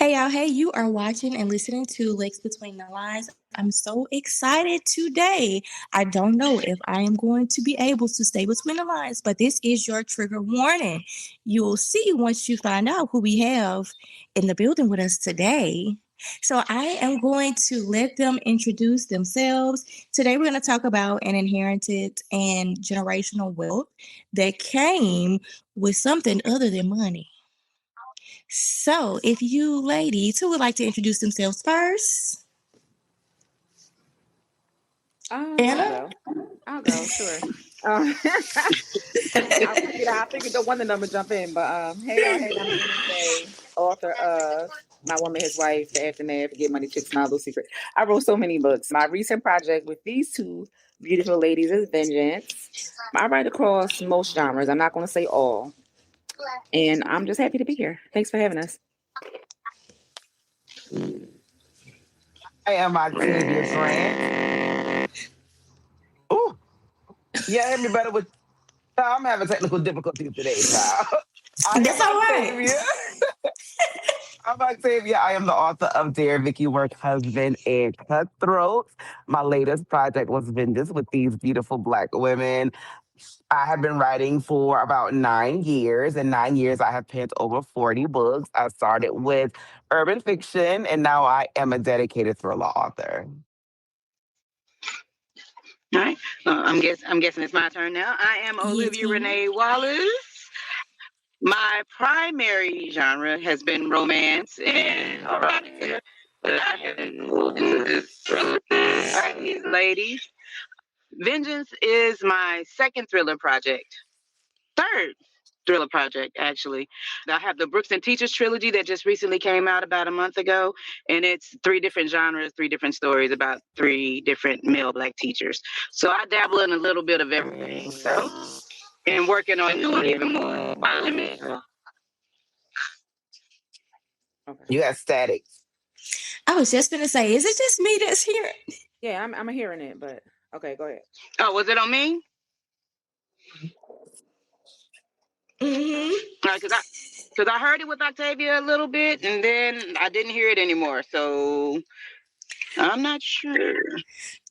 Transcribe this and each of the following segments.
Hey y'all, hey, you are watching and listening to Lex.Btw.TheLines. I'm so excited today. I don't know if I am going to be able to stay between the lines, but this is your trigger warning. You'll see once you find out who we have in the building with us today. So I am going to let them introduce themselves. Today we're going to talk about an inherited and generational wealth that came with something other than money. So, if you ladies who would like to introduce themselves first, Anna. I'll go, sure. I figured the one of them would jump in, but hey y'all, hey, I'm Olivia Renee, author of My Woman, His Wife, The Aftermath, Get Money, Chicks, My Little Secret. I wrote so many books. My recent project with these two beautiful ladies is Vengeance. I write across most genres. I'm not going to say all. And I'm just happy to be here. Thanks for having us. I am Octavia Grant. Ooh, yeah, hear me better with. I'm having technical difficulties today, child. That's all right. I'm Octavia. I am the author of Dear Vicky Work Husband and Cutthroats. My latest project was Vengeance with these beautiful Black women. I have been writing for about 9 years. In 9 years, I have penned over 40 books. I started with urban fiction, and now I am a dedicated thriller author. All right. I'm guessing it's my turn now. I am Olivia Renee Wallace. My primary genre has been romance and erotica, but I haven't moved into this thriller thing. All right, these ladies. Vengeance is my second thriller project. Third thriller project, actually. I have the Brooks and Teachers trilogy that just recently came out about a month ago, and it's 3 different genres, 3 different stories about 3 different male Black teachers. So I dabble in a little bit of everything. So, and working on doing even more. You got static. I was just gonna say, is it just me that's hearing? Yeah, I'm hearing it, but okay, go ahead. Oh, was it on me? Because I heard it with Octavia a little bit, and then I didn't hear it anymore. So I'm not sure.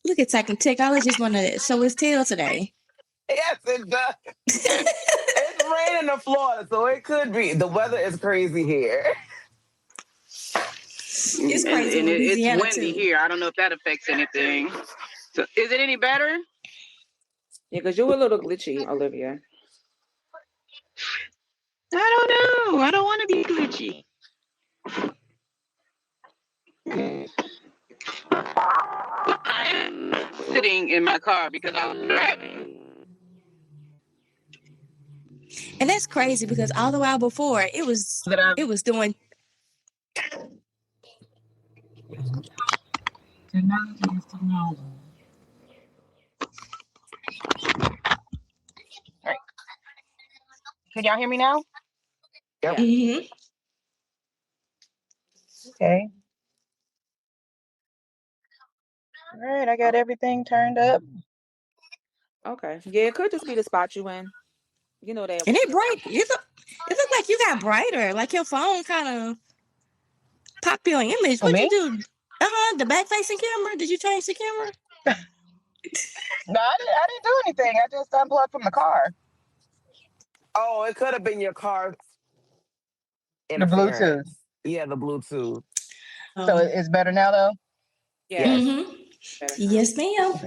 Look at technology's one of it. So it's Tail today. Yes, it does. It's raining in Florida, so it could be. The weather is crazy here. It's crazy and in Louisiana it's windy too. here. I don't know if that affects anything. So is it any better? Yeah, because you're a little glitchy, Olivia. I don't know. I don't want to be glitchy. I am sitting in my car because I was driving. And that's crazy because all the while before it was doing. Right. Can y'all hear me now? Yep. Mm-hmm. Okay. All right, I got everything turned up. Okay. Yeah, it could just be the spot you in. You know that. And it bright. It look like you got brighter. Like your phone kind of pop your image. What'd you do? The back facing camera. Did you change the camera? No, I didn't do anything. I just unplugged from the car. Oh, it could have been your car. The Bluetooth. Yeah, the Bluetooth. So it's better now, though? Yeah. Mm-hmm. Yes, ma'am.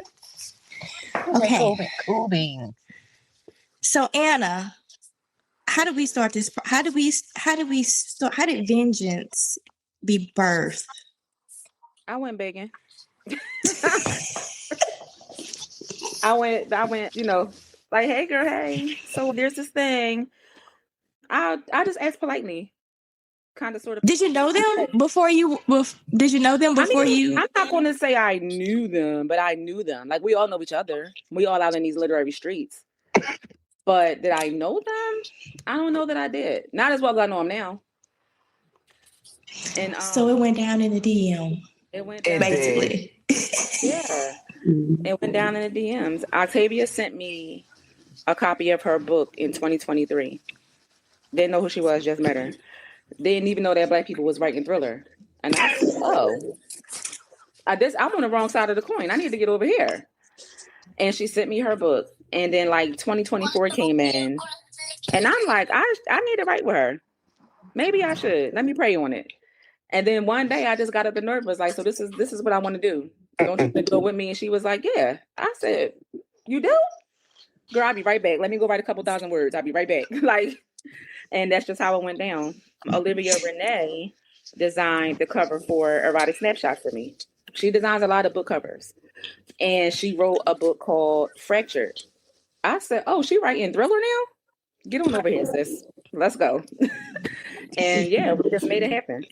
Okay. Cool bean. So Anna, how did we start this? How did Vengeance be birthed? I went begging. I went, like, hey girl, hey. So there's this thing. I just asked politely. Kind of sort of. Did you know them before you? Did you know them before you? I'm not going to say I knew them, but I knew them. Like, we all know each other. We all out in these literary streets. But did I know them? I don't know that I did. Not as well as I know them now. And so it went down in the DM. It went down basically. Yeah. It went down in the DMs. Octavia sent me a copy of her book in 2023. Didn't know who she was, just met her. Didn't even know that Black people was writing thriller. And I said, oh, I'm on the wrong side of the coin. I need to get over here. And she sent me her book. And then like 2024 came in. And I'm like, I need to write with her. Maybe I should. Let me pray on it. And then one day I just got up the nerve, was like, so this is what I want to do. So don't you want to go with me? And she was like, yeah. I said, you do? Girl, I'll be right back. Let me go write a couple thousand words. I'll be right back. Like, and that's just how it went down. Olivia Renee designed the cover for Erotic Snapshot for me. She designs a lot of book covers. And she wrote a book called Fractured. I said, oh, she writing thriller now? Get on over here, sis. Let's go. And yeah, we just made it happen.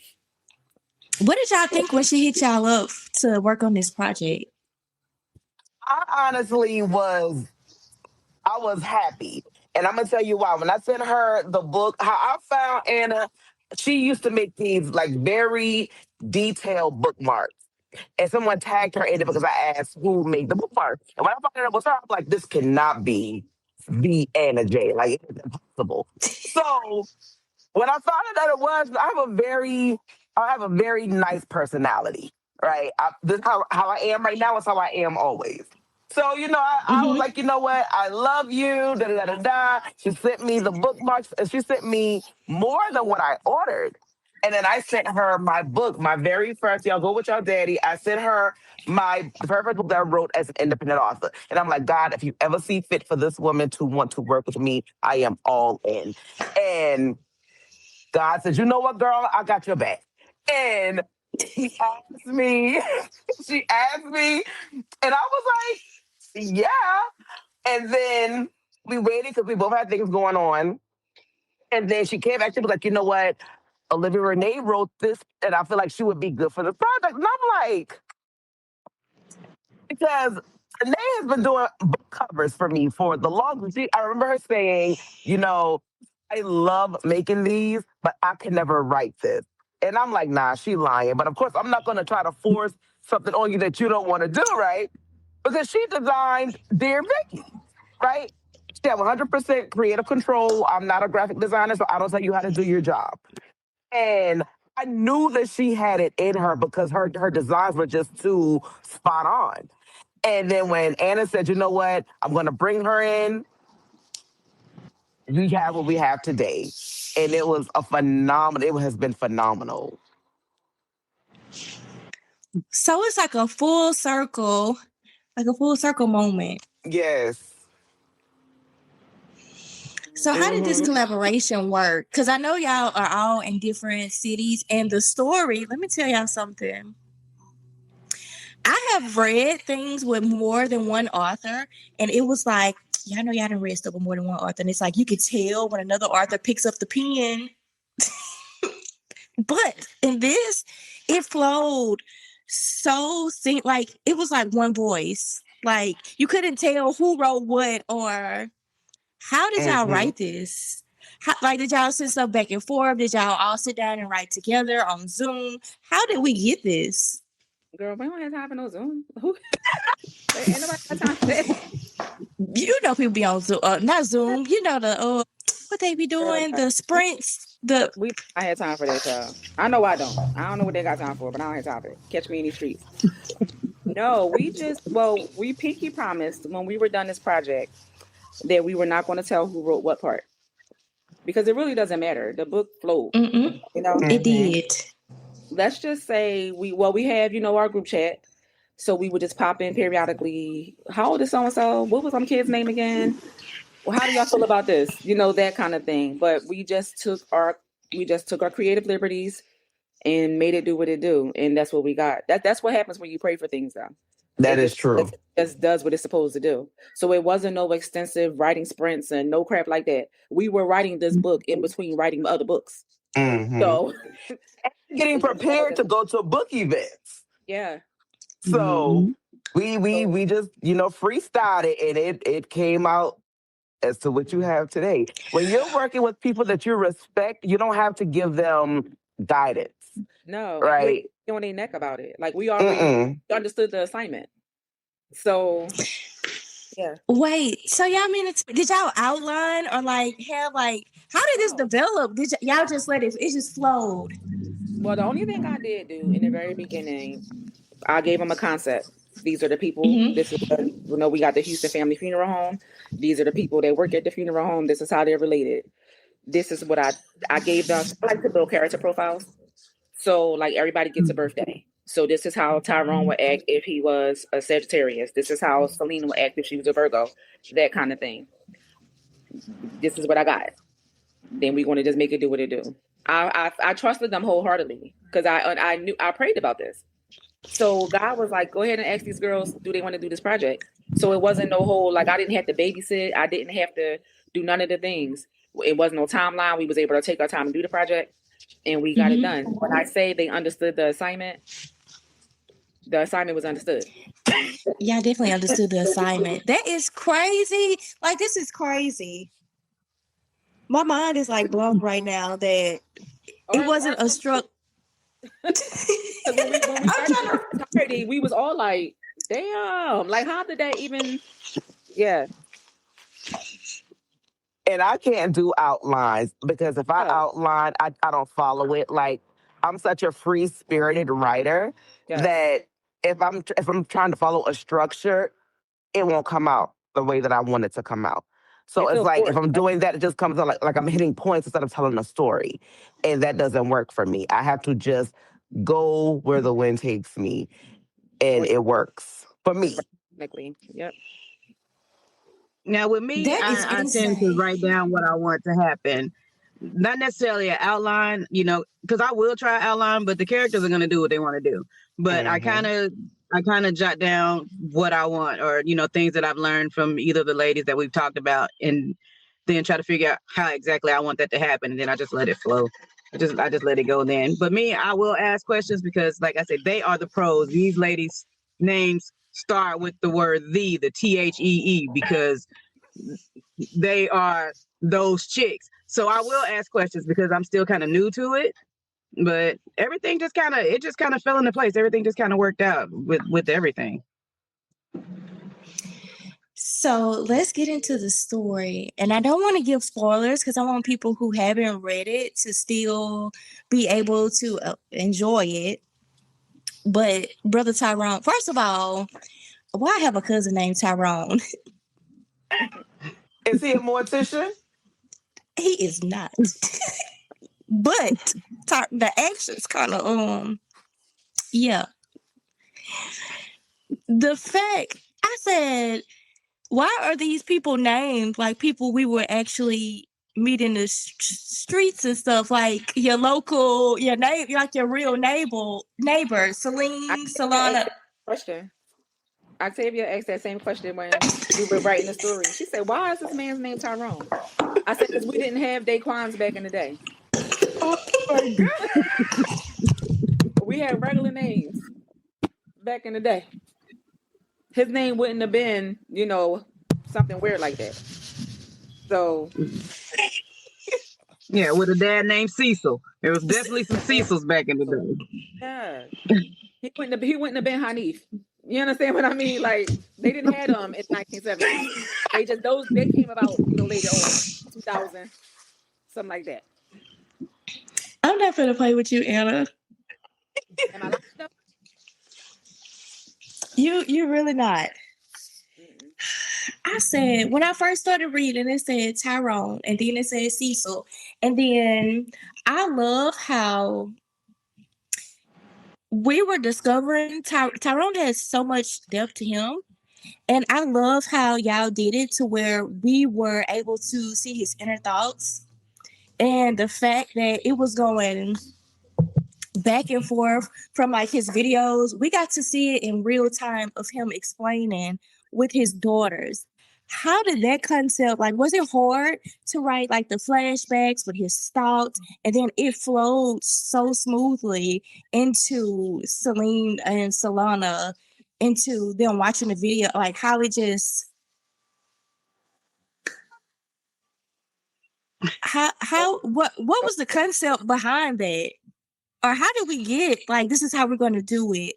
What did y'all think when she hit y'all up to work on this project? I honestly was happy. And I'm gonna tell you why. When I sent her the book, how I found Anna, she used to make these like very detailed bookmarks. And someone tagged her in it because I asked who made the bookmark. And when I found out it was her, I'm like, this cannot be the Anna J. Like, it's impossible. So when I found out that it was, I have a very nice personality, right? This how I am right now is how I am always. So, I was like, you know what? I love you, da da da da. She sent me the bookmarks, and she sent me more than what I ordered. And then I sent her my book, my very first, y'all go with y'all daddy. I sent her the perfect book that I wrote as an independent author. And I'm like, God, if you ever see fit for this woman to want to work with me, I am all in. And God says, you know what, girl, I got your back. And she asked me, and I was like, yeah. And then we waited because we both had things going on. And then she came back, she was like, you know what? Olivia Renee wrote this, and I feel like she would be good for the project. And I'm like, because Renee has been doing book covers for me for the longest. I remember her saying, I love making these, but I can never write this. And I'm like, nah, she lying. But of course, I'm not going to try to force something on you that you don't want to do, right? Because she designed Dear Vicky, right? She have 100% creative control. I'm not a graphic designer, so I don't tell you how to do your job. And I knew that she had it in her because her designs were just too spot on. And then when Anna said, you know what, I'm going to bring her in, we have what we have today. And it was it has been phenomenal. So it's like a full circle moment. Yes. So how did this collaboration work? Because I know y'all are all in different cities, and the story, let me tell y'all something. I have read things with more than one author, and it was like, y'all know y'all done read stuff with more than one author, and it's like you could tell when another author picks up the pen. But in this, it flowed like it was like one voice. Like you couldn't tell who wrote what or how did y'all write this? Did y'all send stuff back and forth? Did y'all all sit down and write together on Zoom? How did we get this? Girl, we don't have time for no Zoom. Ain't nobody got time for that. You know people be on Zoom, not Zoom. You know what they be doing, the sprints. I had time for that, child. I know I don't. I don't know what they got time for, but I don't have time for it. Catch me in these streets. No, we pinky promised when we were done this project that we were not going to tell who wrote what part because it really doesn't matter. The book flowed, It did. Let's just say we have our group chat, so we would just pop in periodically. How old is so and so? What was some kid's name again? Well, how do y'all feel about this? That kind of thing. But we just took our creative liberties and made it do what it do, and that's what we got. That's what happens when you pray for things, though. That is true. It just does what it's supposed to do. So it wasn't no extensive writing sprints and no crap like that. We were writing this book in between writing other books. So getting prepared to go to book events. Yeah. So we just freestyled it, and it came out as to what you have today. When you're working with people that you respect, you don't have to give them guidance. No, right? We're on their neck about it. Like we already understood the assignment. So yeah. Wait, so y'all did y'all outline or have How did this develop? Did y'all just let it just flowed? Well, the only thing I did do in the very beginning, I gave them a concept. These are the people. Mm-hmm. This is we got the Houston Family Funeral Home. These are the people that work at the funeral home. This is how they're related. This is what I gave them. I like to build character profiles. So like everybody gets a birthday. So this is how Tyrone would act if he was a Sagittarius. This is how Celine would act if she was a Virgo. That kind of thing. This is what I got. Then we're going to just make it do what it do. I trusted them wholeheartedly because I knew I prayed about this. So God was like, go ahead and ask these girls, do they want to do this project? So it wasn't no whole, like I didn't have to babysit. I didn't have to do none of the things. It wasn't no timeline. We was able to take our time and do the project and we got it done. When I say they understood the assignment was understood. Yeah, I definitely understood the assignment. That is crazy. Like, this is crazy. My mind is like blown right now that it wasn't a struck. When we started, we was all like, damn, like how did that even, yeah. And I can't do outlines because if I outline, I don't follow it. Like I'm such a free spirited writer that if I'm trying to follow a structure, it won't come out the way that I want it to come out. So it's like if I'm doing that, it just comes out like I'm hitting points instead of telling a story. And that doesn't work for me. I have to just go where the wind takes me. And it works for me. Yep. Now with me, I tend to write down what I want to happen. Not necessarily an outline, because I will try outline, but the characters are going to do what they want to do. But I kind of jot down what I want, or things that I've learned from either of the ladies that we've talked about, and then try to figure out how exactly I want that to happen, and then I just let it flow. I just let it go then. But me, I will ask questions because, like I said, they are the pros. These ladies' names start with the word the THEE, because they are those chicks. So I will ask questions because I'm still kind of new to it. But everything just kind of fell into place. Everything just kind of worked out with everything. So let's get into the story. And I don't want to give spoilers because I want people who haven't read it to still be able to enjoy it. But Brother Tyrone, first of all, why I have a cousin named Tyrone? Is he a mortician? He is not. But the action's kind of, yeah. The fact, I said, why are these people named like people we were actually meet in the streets and stuff, like your local, your real neighbor, Celine, Solana? Question. Octavia asked that same question when we were writing the story. She said, why is this man's name Tyrone? I said, because we didn't have Daquans back in the day. Oh my God. We had regular names back in the day. His name wouldn't have been, something weird like that. So. Yeah, with a dad named Cecil. There was definitely some Cecils back in the day. Yeah. He wouldn't have been Hanif. You understand what I mean? Like, they didn't have them in 1970. They came about, later on, 2000, something like that. I'm not gonna play with you, Anna. Am I lying though? You really not. I said, when I first started reading, it said Tyrone, and then it said Cecil. And then I love how we were discovering Tyrone has so much depth to him. And I love how y'all did it to where we were able to see his inner thoughts. And the fact that it was going back and forth from like his videos, we got to see it in real time of him explaining with his daughters. How did that concept, like, was it hard to write like the flashbacks with his thoughts, and then it flowed so smoothly into Celine and Solana, into them watching the video, like how it just, what was the concept behind that? Or how did we get, like, this is how we're going to do it?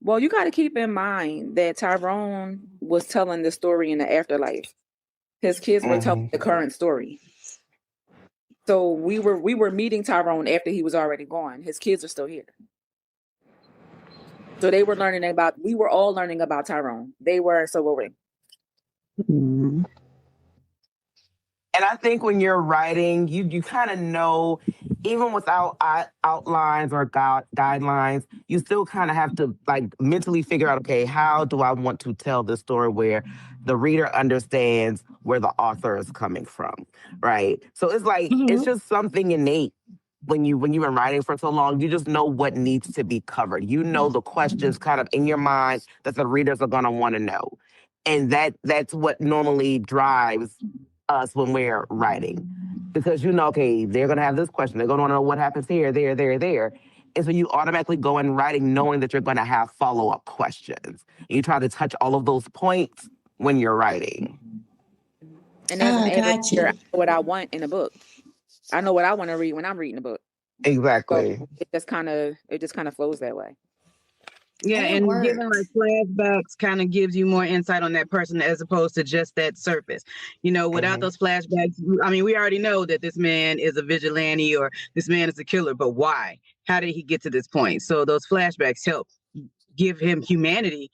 Well, you got to keep in mind that Tyrone was telling the story in the afterlife. His kids were telling the current story. So we were meeting Tyrone after he was already gone. His kids are still here. So they were learning about, we were all learning about Tyrone. They were, so were we. Mm-hmm. And I think when you're writing, you kind of know, even without outlines or guidelines, you still kind of have to like mentally figure out, okay, how do I want to tell this story where the reader understands where the author is coming from, right? So it's like it's just something innate when you've been writing for so long. You just know what needs to be covered. You know the questions kind of in your mind that the readers are going to want to know, and that's what normally drives us when we're writing, because you know, okay, they're going to have this question, they're going to want to know what happens here, there, and so you automatically go in writing knowing that you're going to have follow-up questions. You try to touch all of those points when you're writing. And as an avid reader, I you. know what I want in a book. I know what I want to read when I'm reading a book. Exactly. So it just kind of flows that way. Yeah, and giving like flashbacks kind of gives you more insight on that person as opposed to just that surface. You know, without those flashbacks, I mean, we already know that this man is a vigilante or this man is a killer, but why? How did he get to this point? So those flashbacks help give him humanity,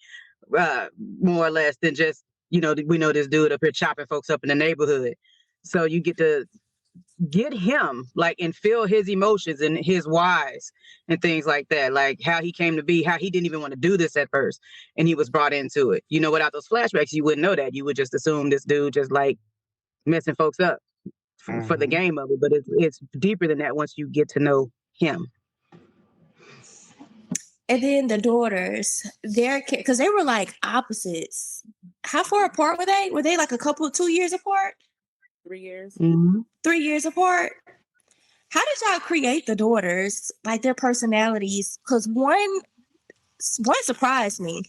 more or less than just, you know, we know this dude up here chopping folks up in the neighborhood. So you get to get him like and feel his emotions and his whys and things like that, like how he came to be, how he didn't even want to do this at first and he was brought into it. You know, without those flashbacks you wouldn't know that. You would just assume this dude just like messing folks up for the game of it, but it's deeper than that once you get to know him. And then the daughters, because they were like opposites. How far apart were they? Were they like 2 years apart? 3 years. 3 years apart. How did y'all create the daughters, like their personalities? Because one surprised me,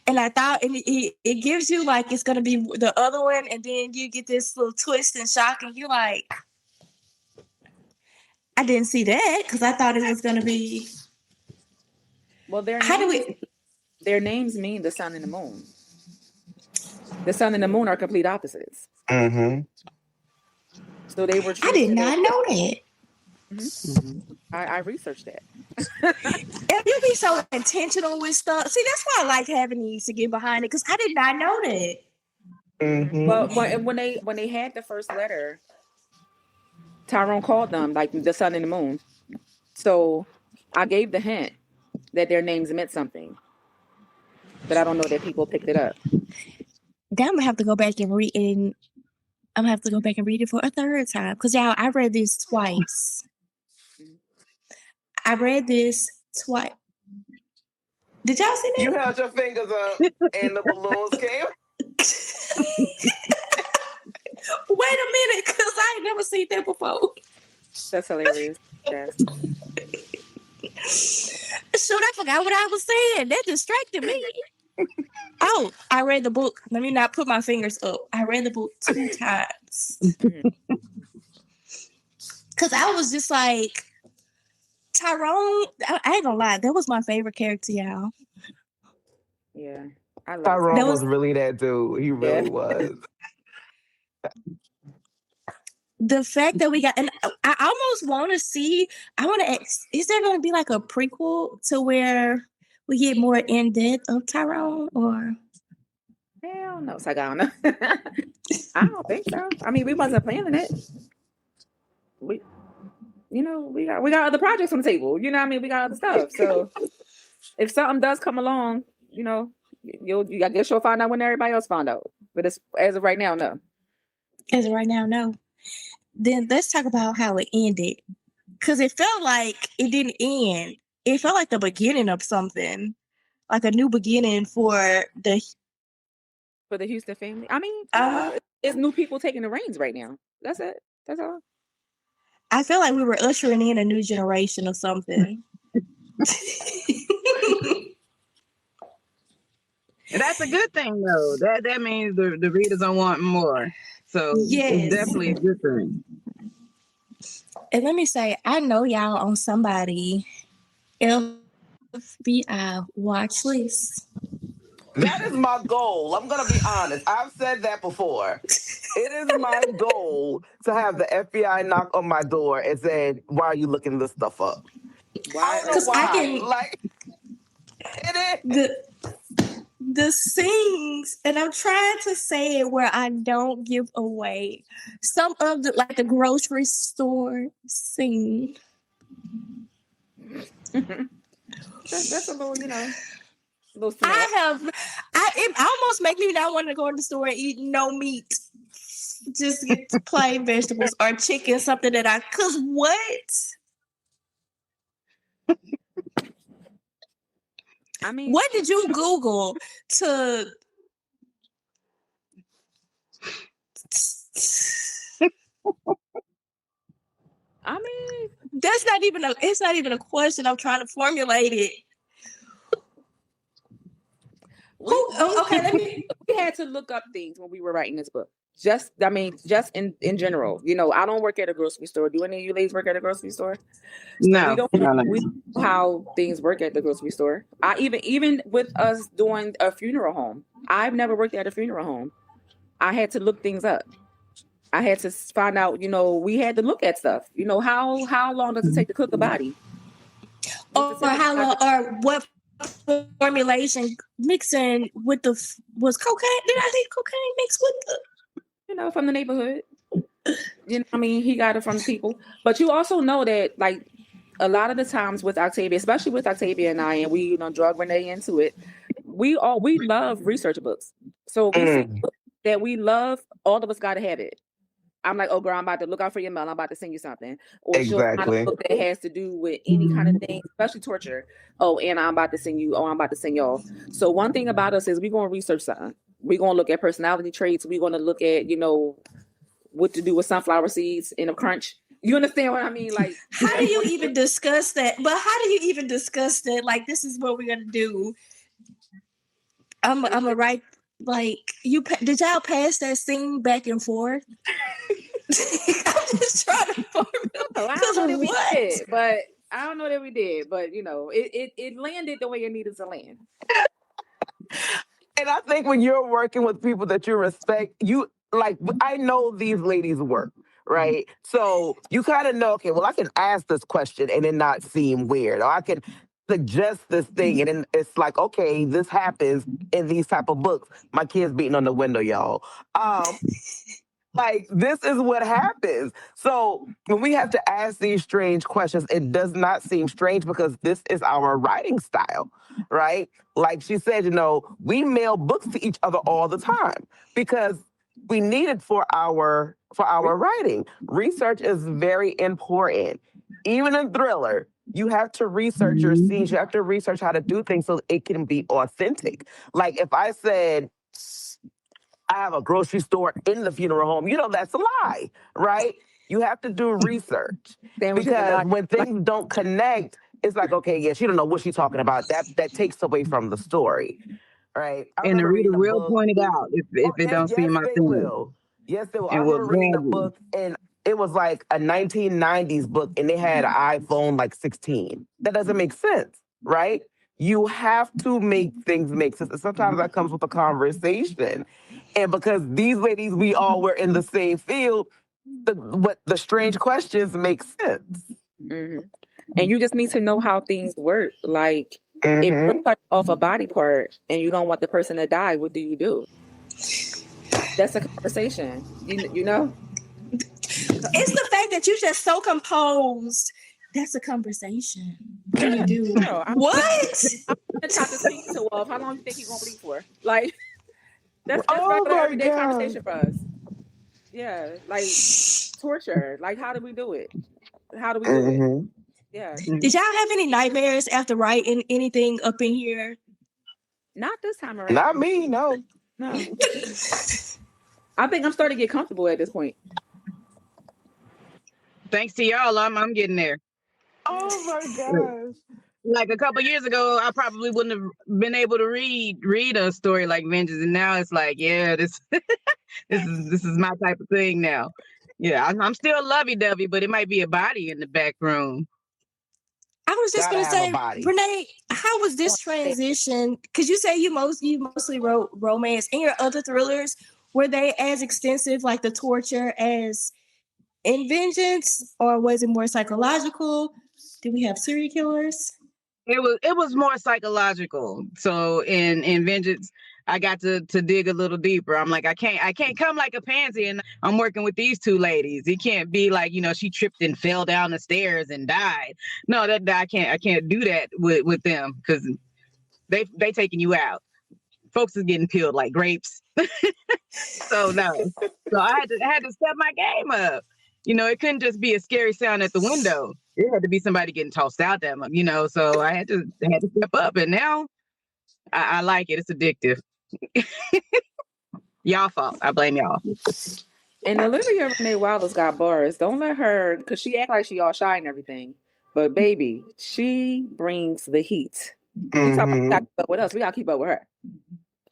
and I thought it gives you like it's gonna be the other one, and then you get this little twist and shock, and you're like, I didn't see that because I thought it was gonna be. Well, their names mean the sun and the moon. The sun and the moon are complete opposites. So they were. I did not know that. I researched that. If you be so intentional with stuff, see, that's why I like having these to get behind it, because I did not know that. Well, when they had the first letter, Tyrone called them like the sun and the moon. So I gave the hint that their names meant something, but I don't know that people picked it up. Then I'm gonna have to go back and read it. I'm gonna have to go back and read it for a third time, because y'all, I read this twice. Did y'all see that? You held your fingers up and the balloons came. Wait a minute, because I ain't never seen that before. That's hilarious. Yes. Shoot, I forgot what I was saying. That distracted me. Oh, I read the book. Let me not put my fingers up. I read the book 2 times. Because I was just like, Tyrone, I ain't gonna lie, that was my favorite character, y'all. Yeah. I love Tyrone was really that dude. He really was. The fact that we got, and I almost want to see, is there going to be like a prequel to where we get more in depth of Tyrone, or? Hell no, Sagana. I don't think so. I mean, we wasn't planning it. We got other projects on the table. You know what I mean? We got other stuff. So if something does come along, you know, I guess you'll find out when everybody else found out. But as of right now, no. As of right now, no. Then let's talk about how it ended. Because it felt like it didn't end. It felt like the beginning of something. Like a new beginning for the Houston family. I mean, it's new people taking the reins right now. That's it. That's all. I feel like we were ushering in a new generation or something. And that's a good thing, though. That means the readers don't want more. So it's definitely a good thing. And let me say, I know y'all on somebody FBI watch list. That is my goal. I'm going to be honest. I've said that before. It is my goal to have the FBI knock on my door and say, "Why are you looking this stuff up?" Why I don't are know Because you I why. can Like, it is. the the scenes, and I'm trying to say it where I don't give away some of the like the grocery store scene. that's a little, little I snap. have, it almost make me not want to go to the store and eat no meat. Just get plain vegetables or chicken, something that cause what? I mean, What did you Google to? I mean, That's not even it's not even a question. I'm trying to formulate it. Okay, let me. we had to look up things when we were writing this book. Just in general, I don't work at a grocery store. Do any of you ladies work at a grocery store? So No, we don't no, no. know how things work at the grocery store. I even with us doing a funeral home, I've never worked at a funeral home. I had to look things up. I had to find out, we had to look at stuff. How long does it take to cook a body? Or how long, or what formulation mixing with was cocaine? Did I say cocaine mixed with the? From the neighborhood. I mean, he got it from the people. But you also know that, like, a lot of the times with Octavia, especially with Octavia and I, and we, drug Renee into it, we love research books. So we see that we love, all of us got to have it. I'm like, oh, girl, I'm about to look out for your mail. I'm about to send you something. Or she'll find a book that has to do with any kind of thing, especially torture. Oh, and I'm about to send you. Oh, I'm about to send y'all. So one thing about us is we're going to research something. We're going to look at personality traits. We're going to look at, what to do with sunflower seeds in a crunch. You understand what I mean? Like, how do you even discuss that? But how do you even discuss that? Like, this is what we're going to do. I'm going to write. Like, did y'all pass that scene back and forth? I'm just trying to formulate. I don't know that we did, but I don't know that we did. But it landed the way it needed to land. And I think when you're working with people that you respect, I know these ladies work, right? So you kind of know, okay, well, I can ask this question and it not seem weird, or I can suggest this thing and then it's like, okay, this happens in these type of books. My kid's beating on the window, y'all. Like, this is what happens. So when we have to ask these strange questions, it does not seem strange because this is our writing style, right? Like she said, we mail books to each other all the time because we need it for our writing. Research is very important. Even in thriller, you have to research your scenes. You have to research how to do things so it can be authentic. Like if I said, I have a grocery store in the funeral home, that's a lie, right? You have to do research because when things don't connect, it's like, okay, yeah, she don't know what she's talking about. That takes away from the story, right? I And the remember reader reading a will book. point it out if it don't seem Yes, they authentic. will. Yes, they will. I And will remember reading a grab you. book, and it was like a 1990s book, and they had an iPhone like 16. That doesn't make sense, right? You have to make things make sense. And sometimes that comes with a conversation. And because these ladies, we all were in the same field, the strange questions make sense. Mm-hmm. And you just need to know how things work. Like, if you're cut off a body part and you don't want the person to die, what do you do? That's a conversation. You know? It's the fact that you're just so composed. That's a conversation. What do you do? Girl, what? I'm gonna try to speak to Wolf. How long do you think he's gonna bleed for? Like, that's Oh regular my everyday God. conversation for us. Yeah, like torture. Like, how do we do it? How do we do it? Yeah. Did y'all have any nightmares after writing anything up in here? Not this time around. Not me, no. I think I'm starting to get comfortable at this point. Thanks to y'all, I'm getting there. Oh my gosh. Like a couple years ago, I probably wouldn't have been able to read a story like Vengeance, and now it's like, yeah, this this is my type of thing now. Yeah, I'm still lovey-dovey, but it might be a body in the back room. I was just Gotta going to have a say, body. Renee, how was this transition? Because you say you mostly wrote romance, and your other thrillers, were they as extensive, like the torture, as in Vengeance, or was it more psychological? Do we have serial killers? It was more psychological. So in Vengeance, I got to dig a little deeper. I'm like, I can't come like a pansy, and I'm working with these two ladies. It can't be like, she tripped and fell down the stairs and died. No, that I can't do that with them, because they taking you out. Folks is getting peeled like grapes. So no. So I had to step my game up. It couldn't just be a scary sound at the window. It had to be somebody getting tossed out there, so I had to step up, and now I like it. It's addictive. Y'all fault. I blame y'all. And Olivia Renee Wallace got bars. Don't let her, because she act like she all shy and everything. But baby, she brings the heat. You talk about gotta keep up with us. We gotta keep up with her.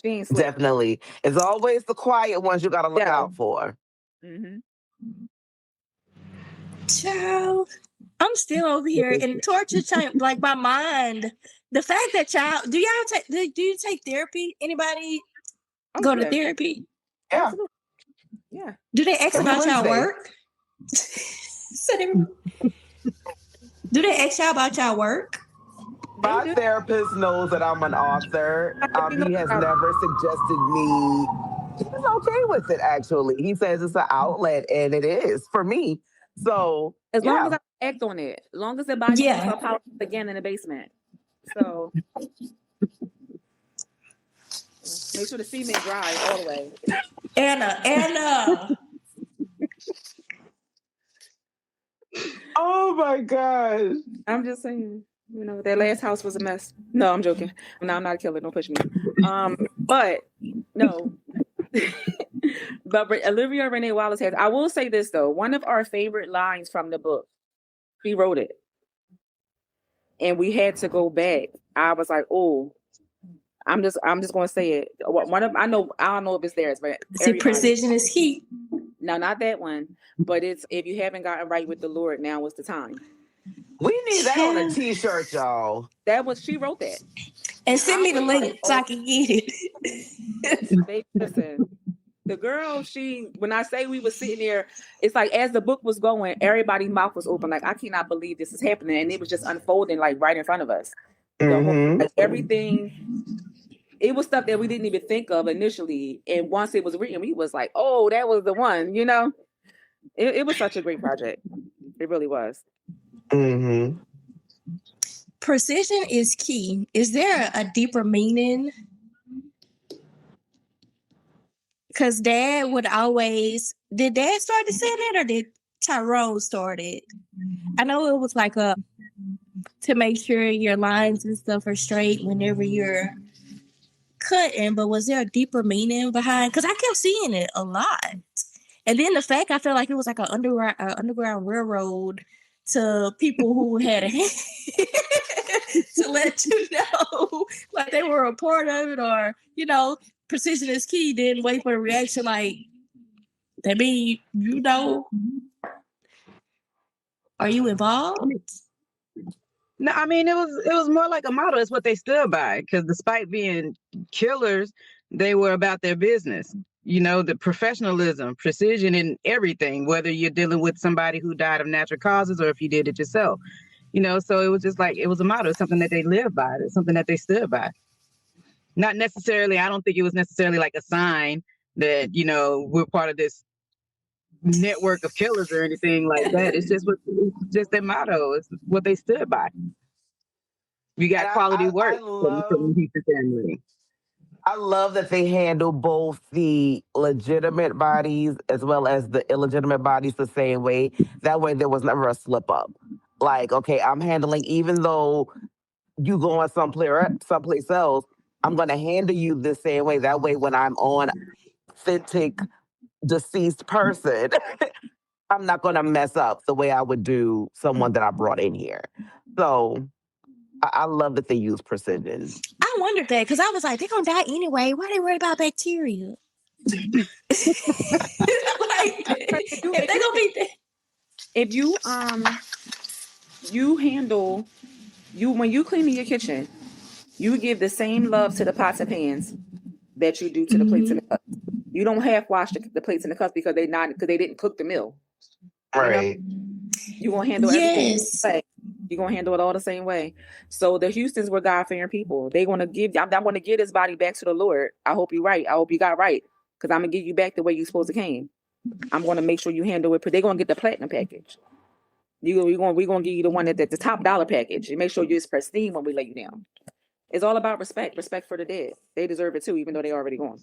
She ain't slick. Definitely. It's always the quiet ones you gotta look out for. Mm-hmm. Child, I'm still over here in torture time, like my mind. The fact that do you take therapy? Anybody go to therapy? Yeah. Absolutely. Yeah. Do they ask about y'all Wednesday. work? Do they ask y'all about y'all work? My therapist knows that I'm an author. He has never suggested me. He's okay with it, actually. He says it's an outlet, and it is for me. So as long as I act on it, as long as the body keeps up power again in the basement. So make sure the cement dries all the way. Anna. Oh my gosh. I'm just saying, that last house was a mess. No, I'm joking. No, I'm not a killer. Don't push me. But no. But Olivia Renee Wallace has. I will say this though. One of our favorite lines from the book. She wrote it, and we had to go back. I was like, oh. I'm just gonna say it. I don't know if it's theirs, but precision is key. No, not that one. But it's, if you haven't gotten right with the Lord, now is the time. We need that on a t-shirt, y'all. She wrote that. And send me the link so I can get it. Listen, the girl, when I say we were sitting there, it's like as the book was going, everybody's mouth was open. Like, I cannot believe this is happening. And it was just unfolding like right in front of us. Everything. It was stuff that we didn't even think of initially. And once it was written, we was like, oh, that was the one, It was such a great project. It really was. Mm-hmm. Precision is key. Is there a deeper meaning? Because Dad would always... Did Dad start to say that, or did Tyrone start it? I know it was like to make sure your lines and stuff are straight whenever you're cutting, but was there a deeper meaning behind? Because I kept seeing it a lot, and then the fact I felt like it was like an underground railroad to people who had a hand to let you know, like they were a part of it, or precision is key. Didn't wait for a reaction, like that mean are you involved? No, I mean, it was more like a motto. It's what they stood by, because despite being killers, they were about their business. The professionalism, precision in everything, whether you're dealing with somebody who died of natural causes or if you did it yourself. So it was just like, it was a motto, something that they lived by, something that they stood by. Not necessarily, I don't think it was necessarily like a sign that, we're part of this network of killers or anything like that. It's just their motto. It's what they stood by. You got quality work from the Houston family. I love that they handle both the legitimate bodies as well as the illegitimate bodies the same way. That way there was never a slip up. Like, okay, I'm handling, even though you go on someplace else, I'm going to handle you the same way. That way when I'm on authentic deceased person, I'm not going to mess up the way I would do someone that I brought in here. So I love that they use precision. I wondered that, because I was like, they're going to die anyway. Why are they worried about bacteria? If you handle when you clean your kitchen, you give the same love to the pots and pans that you do to the plates and the cups. You don't half wash the plates and the cups because they didn't cook the meal. Right. You're gonna handle everything. Yes. You're gonna handle it all the same way. So the Houstons were God-fearing people. They gonna give. I'm gonna give this body back to the Lord. I hope you're right. I hope you got right, because I'm gonna give you back the way you supposed to came. I'm gonna make sure you handle it. They're gonna get the platinum package. We're gonna give you the one that the top dollar package and make sure you're pristine when we lay you down. It's all about respect for the dead. They deserve it too, even though they already gone.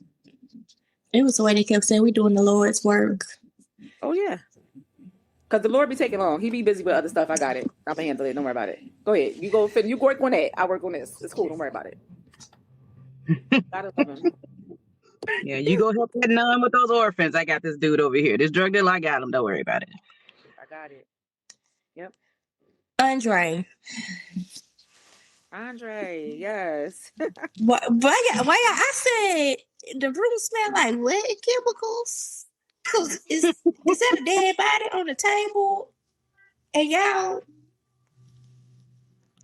It was the way they kept saying, we're doing the Lord's work. Oh, yeah. Because the Lord be taking long. He be busy with other stuff. I got it. I'm going to handle it. Don't worry about it. Go ahead. You go fit. You work on that. I work on this. It's cool. Don't worry about it. Gotta love him. Yeah, you go help that nun with those orphans. I got this dude over here. This drug dealer, I got him. Don't worry about it. I got it. Yep. Andre, yes. why I said the room smell like what chemicals? Cause is that a dead body on the table? And y'all,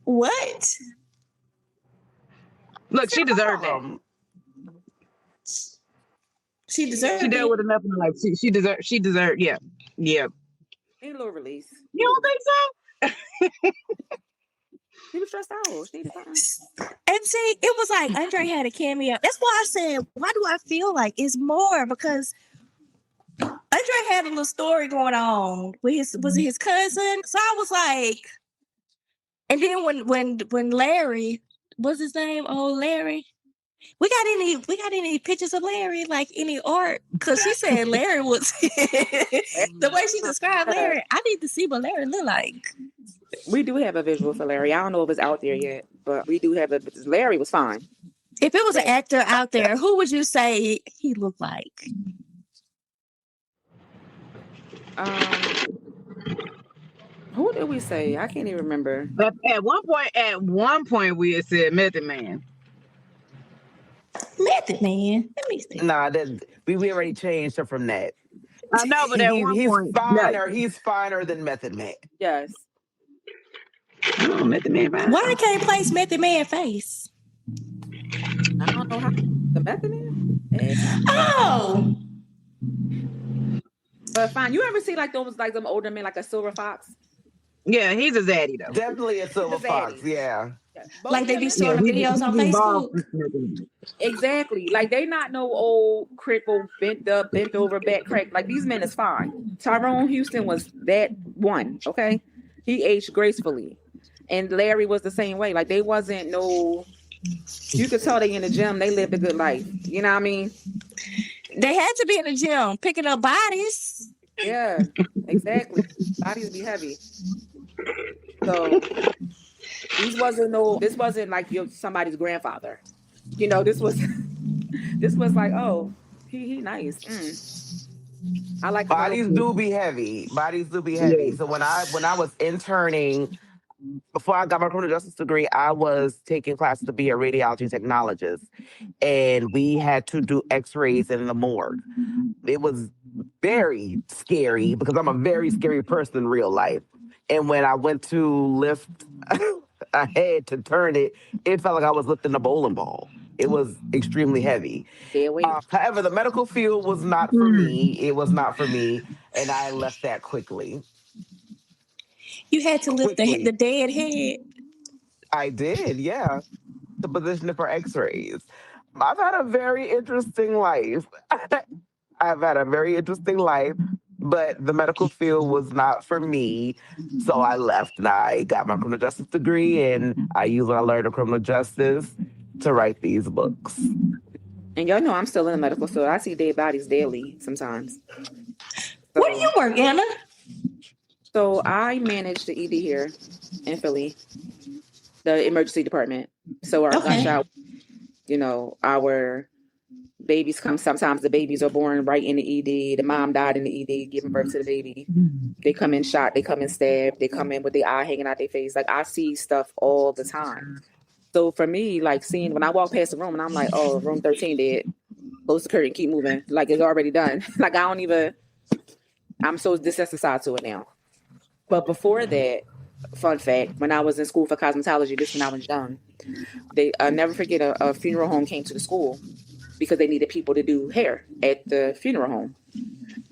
what? Look, she deserved that. She deserved She dealt it. with enough in life. She deserved, yeah. Need a little release. You don't think so? He was stressed out. She needed something. And see, it was like Andre had a cameo. That's why I said, why do I feel like it's more? Because Andre had a little story going on with was it his cousin? So I was like, and then when Larry, what's his name? Oh, Larry. We got any pictures of Larry, like any art? Because she said Larry was the way she described Larry. I need to see what Larry look like. We do have a visual for Larry. I don't know if it's out there yet, but we do have it. Larry was fine. If it was an actor out there, who would you say he looked like? Who did we say? I can't even remember. At one point, we had said Method Man. Method Man. Let me see. Nah, we already changed her from that. I know, but at one point, he's finer than Method Man. Yes. Oh, Method Man. Why I can't place Method Man face? I don't know how the Method Man. Oh. But fine. You ever see like them older men, like a silver fox? Yeah, he's a zaddy though. Definitely a silver fox. Yeah. Like they be showing videos on Facebook. Exactly. Like they not no old crippled, bent over, back crack. Like these men is fine. Tyrone Houston was that one. Okay, he aged gracefully, and Larry was the same way. Like they wasn't no. You could tell they in the gym. They lived a good life. You know what I mean? They had to be in the gym picking up bodies. Yeah, exactly. Bodies be heavy. So this wasn't like somebody's grandfather. You know, this was like, oh, he nice. I like bodies do be heavy. Yeah. So when I was interning, before I got my criminal justice degree, I was taking classes to be a radiology technologist, and we had to do X-rays in the morgue. It was very scary because I'm a very scary person in real life. And when I went to lift a head to turn it, it felt like I was lifting a bowling ball. It was extremely heavy. However, the medical field was not for me. It was not for me, and I left that quickly. You had to lift the dead head. I did, yeah. The position for X-rays. I've had a very interesting life. But the medical field was not for me. So I left and I got my criminal justice degree, and I use what I learned in criminal justice to write these books. And y'all know I'm still in the medical field. I see dead bodies daily sometimes. So, where do you work, Anna? So I manage the ED here in Philly, the emergency department. So our gunshot, our babies come. Sometimes the babies are born right in the ED. The mom died in the ED, giving birth to the baby. They come in shot. They come in stabbed. They come in with their eye hanging out their face. Like I see stuff all the time. So for me, like seeing when I walk past the room and I'm like, oh, room 13 dead. Close the curtain, keep moving. Like it's already done. Like I'm so desensitized to it now. But before that, Fun fact: when I was in school for cosmetology, this when I was young, they never forget a funeral home came to the school because they needed people to do hair at the funeral home.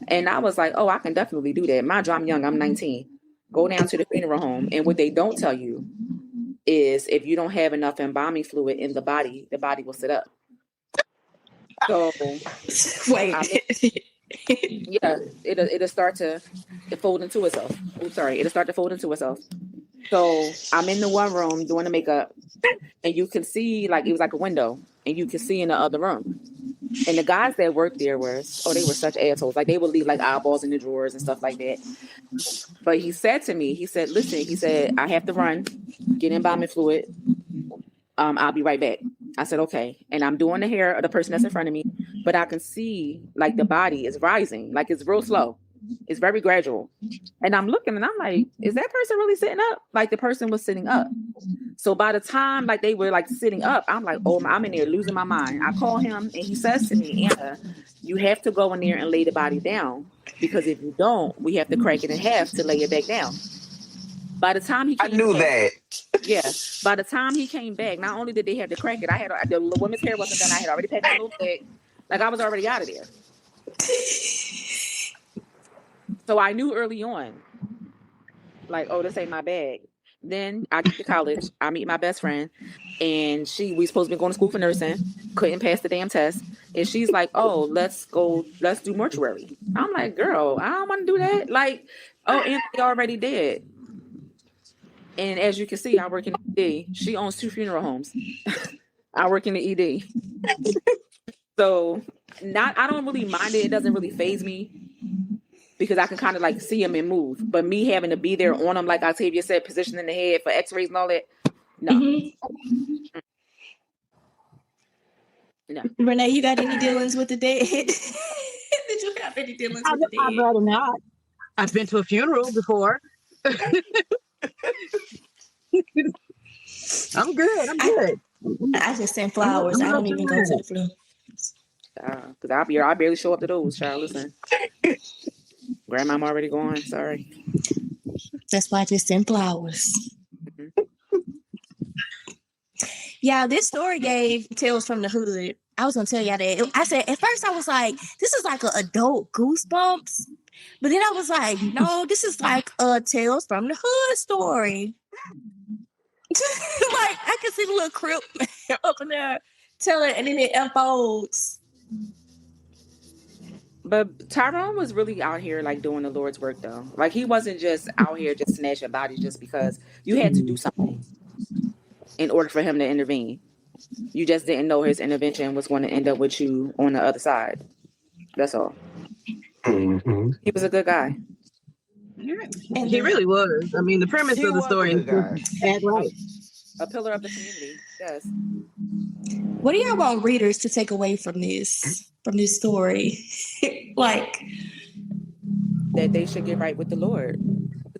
And I was like, oh, I can definitely do that. Mind you, I'm young, I'm 19. Go down to the funeral home. And what they don't tell you is if you don't have enough embalming fluid in the body will sit up. So Wait. yeah, it'll start to fold into itself. Oh, sorry, it'll start to fold into itself. So I'm in the one room doing the makeup, and you can see like it was like a window, and you can see in the other room. And the guys that worked there they were such assholes. Like they would leave like eyeballs in the drawers and stuff like that. But he said to me, he said, listen, he said, I have to run, get embalming fluid. I'll be right back. I said, okay. And I'm doing the hair of the person that's in front of me, but I can see like the body is rising, like it's real slow. It's very gradual. And I'm looking and I'm like, is that person really sitting up? Like the person was sitting up. So by the time like they were like sitting up, I'm like, oh, I'm in there losing my mind. I call him and he says to me, Anna, you have to go in there and lay the body down because if you don't, we have to crack it in half to lay it back down. By the time he came I knew that. Yeah. By the time he came back, not only did they have to crack it, the woman's hair wasn't done. I had already packed my little bag. Like I was already out of there. So I knew early on, like, oh, this ain't my bag. Then I get to college. I meet my best friend, and we supposed to be going to school for nursing. Couldn't pass the damn test, and she's like, "Oh, let's do mortuary." I'm like, "Girl, I don't want to do that." Like, oh, Anthony already did. And as you can see, I work in the ED. She owns 2 funeral homes. I work in the ED. So I don't really mind it. It doesn't really faze me because I can kind of like see them and move. But me having to be there on them, like Octavia said, positioning the head for x-rays and all that, no. Mm-hmm. No. Renee, you got any dealings with the dead? Did you have any dealings with the dead? I'd rather not. I've been to a funeral before. I'm good. I just send flowers. I don't even go to the funeral. Because I barely show up to those, child. Listen. Grandmama already gone. Sorry. That's why I just send flowers. Mm-hmm. Yeah, this story gave Tales from the Hood. I was going to tell y'all that. I said, at first I was like, this is like an adult Goosebumps. But then I was like, no, this is like a Tales from the Hood story. Like, I can see the little crib up in there telling, and then it unfolds. But Tyrone was really out here like doing the Lord's work though. Like he wasn't just out here just snatching bodies just because. You had to do something in order for him to intervene. You just didn't know his intervention was going to end up with you on the other side. That's all. Mm-hmm. He was a good guy. And he really was. I mean, the premise of the story is right. A pillar of the community. Yes. What do y'all want readers to take away from this story? Like that they should get right with the Lord.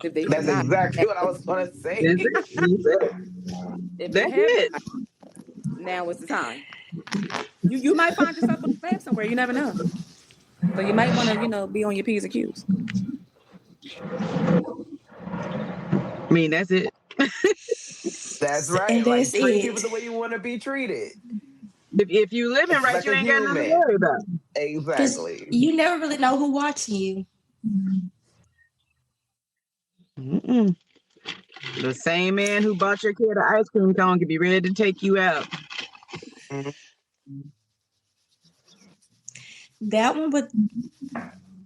If they That's exactly what I was going to say. If they have now is the time. You might find yourself on the path somewhere. You never know. So you might want to, be on your P's and Q's. I mean, that's it. That's right. And like treat people the way you want to be treated. If you living right, you ain't got nothing to worry about. Exactly. You never really know who's watching you. Mm-mm. The same man who bought your kid an ice cream cone could be ready to take you out. Mm-hmm. That one, but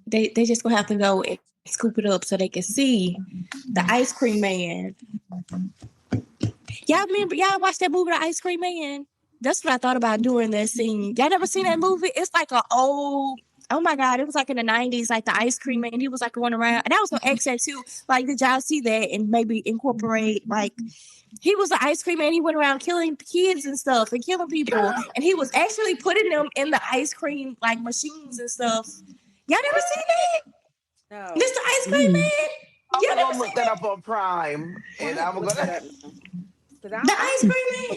they just gonna have to go and scoop it up so they can see the ice cream man. Y'all watched that movie, The Ice Cream Man? That's what I thought about during that scene. Y'all never seen that movie? It's like an old, oh my God, it was like in the 90s, like the ice cream man. He was like going around, and I was gonna ask that too. Like, did y'all see that and maybe incorporate, like, he was the ice cream man. He went around killing kids and stuff and killing people. And he was actually putting them in the ice cream, like, machines and stuff. Y'all never seen that? No. Mr. Ice Cream Man? I'm going to look that up on Prime. And I'm going to... The Ice Cream Man?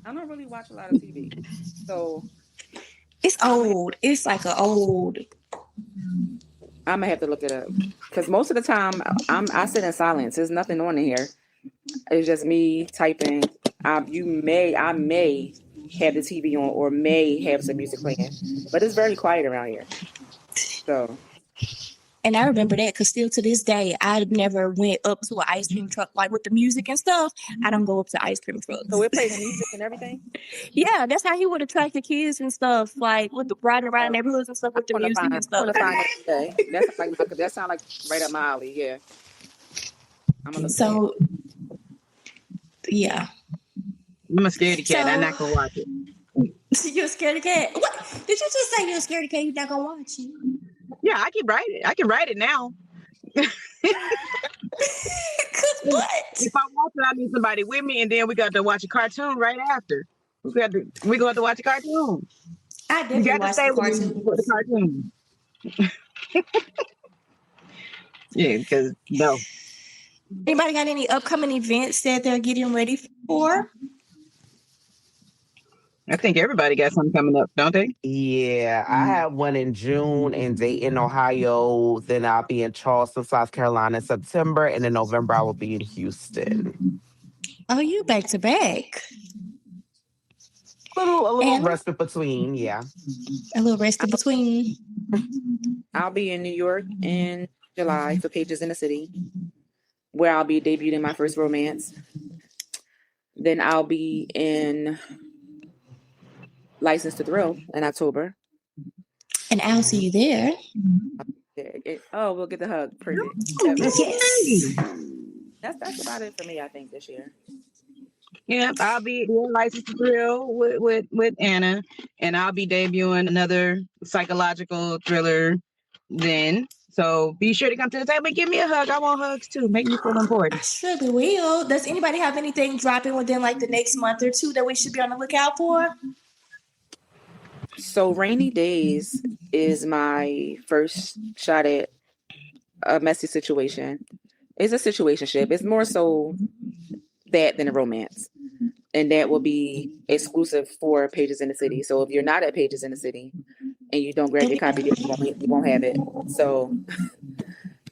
I don't really watch a lot of TV. So... It's old. It's like an old... I'm going to have to look it up. Because because most of the time I sit in silence. There's nothing on in here. It's just me typing. I may have the TV on or may have some music playing, but it's very quiet around here. So. And I remember that because still to this day, I never went up to an ice cream truck like with the music and stuff. I don't go up to ice cream trucks. So we're playing the music and everything. Yeah, that's how he would attract the kids and stuff, like with the riding around neighborhoods and stuff with the music and stuff. That sounds like right up my alley. Yeah. I'm gonna look. So, yeah. I'm a scaredy cat. I'm not gonna watch it. You're a scaredy cat? What? Did you just say you're a scaredy cat? You're not gonna watch it? Yeah, I can write it. I can write it now. Cause what? If I want to, I need somebody with me, and then we got to watch a cartoon right after. We going to watch a cartoon. I definitely watch the cartoon. For the cartoon. Yeah, because no. Anybody got any upcoming events that they're getting ready for? I think everybody got something coming up, don't they? Yeah, I have one in June in Dayton, Ohio. Then I'll be in Charleston, South Carolina in September. And in November, I will be in Houston. Oh, you back to back. A little rest in between, yeah. A little rest in between. I'll be in New York in July for Pages in the City, where I'll be debuting my first romance. Then I'll be in License to Thrill in October. And I'll see you there. We'll get the hug. Perfect. Yes. That's about it for me, I think, this year. Yeah, I'll be doing License to Thrill with Anna, and I'll be debuting another psychological thriller then. So be sure to come to the table and give me a hug. I want hugs too. Make me feel important. I surely will. Does anybody have anything dropping within like the next month or two that we should be on the lookout for? So Rainy Days is my first shot at a messy situation. It's a situationship. It's more so that than a romance. And that will be exclusive for Pages in the City. So if you're not at Pages in the City and you don't grab your copy, you won't have it. So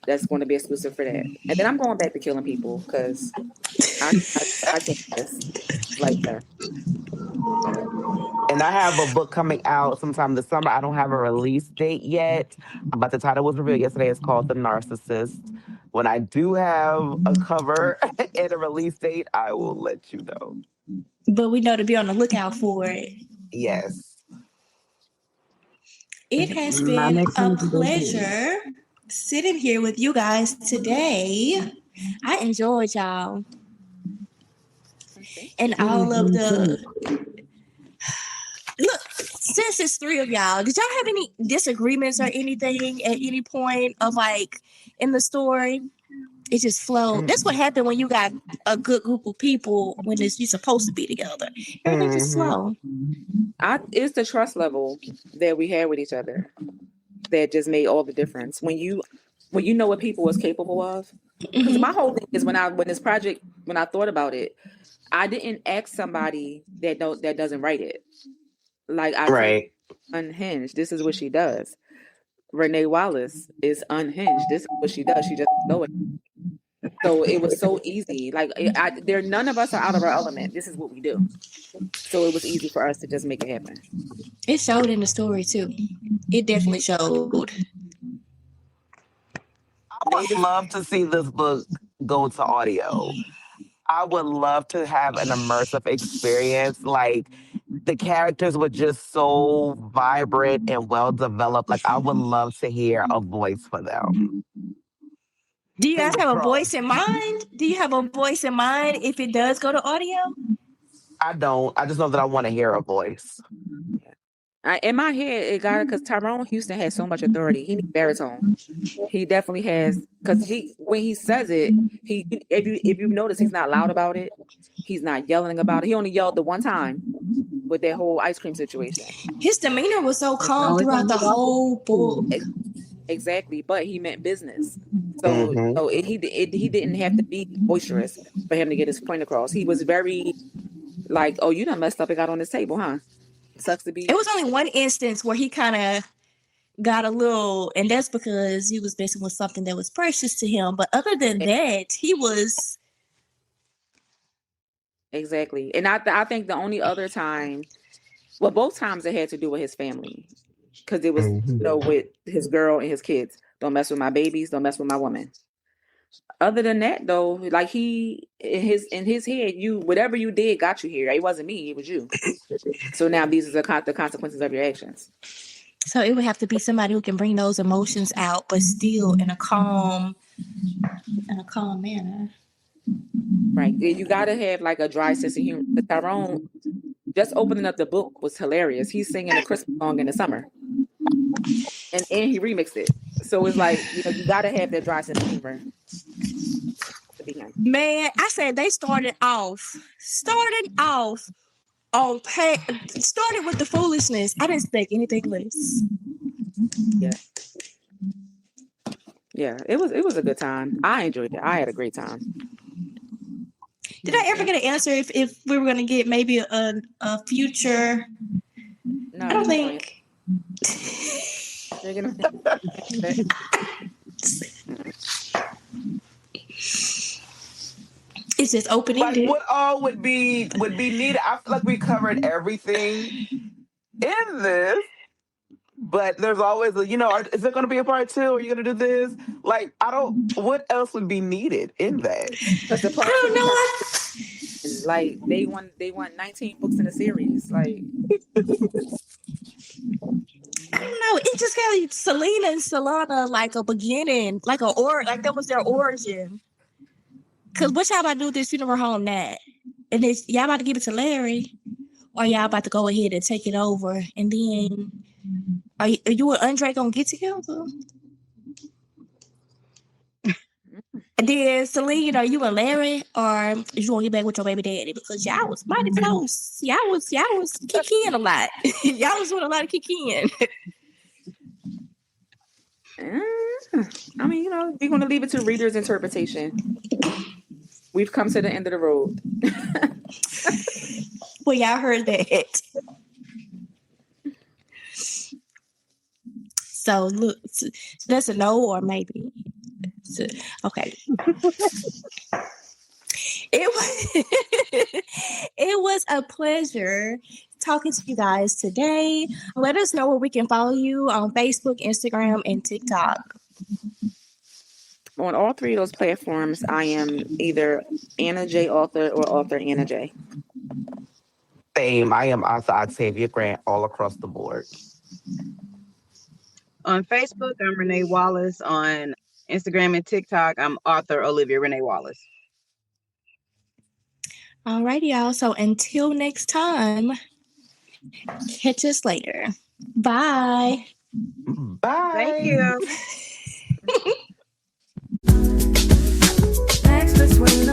that's going to be exclusive for that. And then I'm going back to killing people because I can't just like that. And I have a book coming out sometime this summer. I don't have a release date yet, but the title was revealed yesterday. It's called The Narcissist. When I do have a cover and a release date, I will let you know. But we know to be on the lookout for it. Yes. It has been a pleasure sitting here with you guys today. I enjoyed y'all. And all of the... Look, since it's three of y'all, did y'all have any disagreements or anything at any point of like in the story? It just flowed. That's what happened when you got a good group of people when you're supposed to be together. Everything just flow. It's the trust level that we had with each other that just made all the difference. When you know what people was capable of. Because my whole thing is when I thought about it, I didn't ask somebody that doesn't write it. Like I said, unhinged. This is what she does. Renee Wallace is unhinged. This is what she does. She just know it. So it was so easy. Like none of us are out of our element. This is what we do. So it was easy for us to just make it happen. It showed in the story too. It definitely showed. I would love to see this book go to audio. I would love to have an immersive experience. Like the characters were just so vibrant and well developed. Like I would love to hear a voice for them. Do you guys have a voice in mind? Do you have a voice in mind if it does go to audio? I don't. I just know that I want to hear a voice. In my head, it got it because Tyrone Houston has so much authority. He needs baritone. He definitely has because when he says it, if you notice, he's not loud about it. He's not yelling about it. He only yelled the one time with that whole ice cream situation. His demeanor was so calm throughout the whole book. Exactly, but he meant business. So he didn't have to be boisterous for him to get his point across. He was very like, "Oh, you done messed up and got on this table, huh? Sucks to be." It was only one instance where he kind of got a little, and that's because he was messing with something that was precious to him. But other than that, he was exactly. And I think the only other time, well, both times it had to do with his family, because it was with his girl and his kids. Don't mess with my babies. Don't mess with my woman. Other than that, though, like he in his head, you whatever you did got you here. It wasn't me. It was you. So now these are the consequences of your actions. So it would have to be somebody who can bring those emotions out, but still in a calm manner. Right. You got to have like a dry sense of humor. But Tyrone, just opening up the book was hilarious. He's singing a Christmas song in the summer, and he remixed it. So it's like, you got to have that dry sense of humor to be him. Man, I said they started off started with the foolishness. I didn't expect anything less. Yeah, it was a good time. I enjoyed it. I had a great time. Did I ever get an answer if we were going to get maybe a future? No, I don't think. It's just open-ended. Like what all would be needed? I feel like we covered everything in this. But there's always is there going to be a part 2? Are you going to do this? Like, what else would be needed in that? Because the part 2, like they want 19 books in a series. Like, I don't know. It just got like Celine and Solana like a beginning, like that was their origin. Cause what y'all about to do with this funeral home now? And y'all about to give it to Larry, or y'all about to go ahead and take it over, and then are you and Andre gonna get together? And then Celine, are you and Larry, or you gonna get back with your baby daddy? Because y'all was mighty close. Y'all was kicking a lot. Y'all was doing a lot of kicking. I mean, we're gonna leave it to readers' interpretation. We've come to the end of the road. Well, y'all heard that. So look, that's a no or maybe. So, okay. It was a pleasure talking to you guys today. Let us know where we can follow you on Facebook, Instagram, and TikTok. On all 3 of those platforms, I am either Anna J. Author or Author Anna J. Same. I am author Octavia Grant all across the board. On Facebook, I'm Renee Wallace. On Instagram and TikTok, I'm author Olivia Renee Wallace. All righty, y'all. So until next time, catch us later. Bye. Bye. Thank you. Lex Between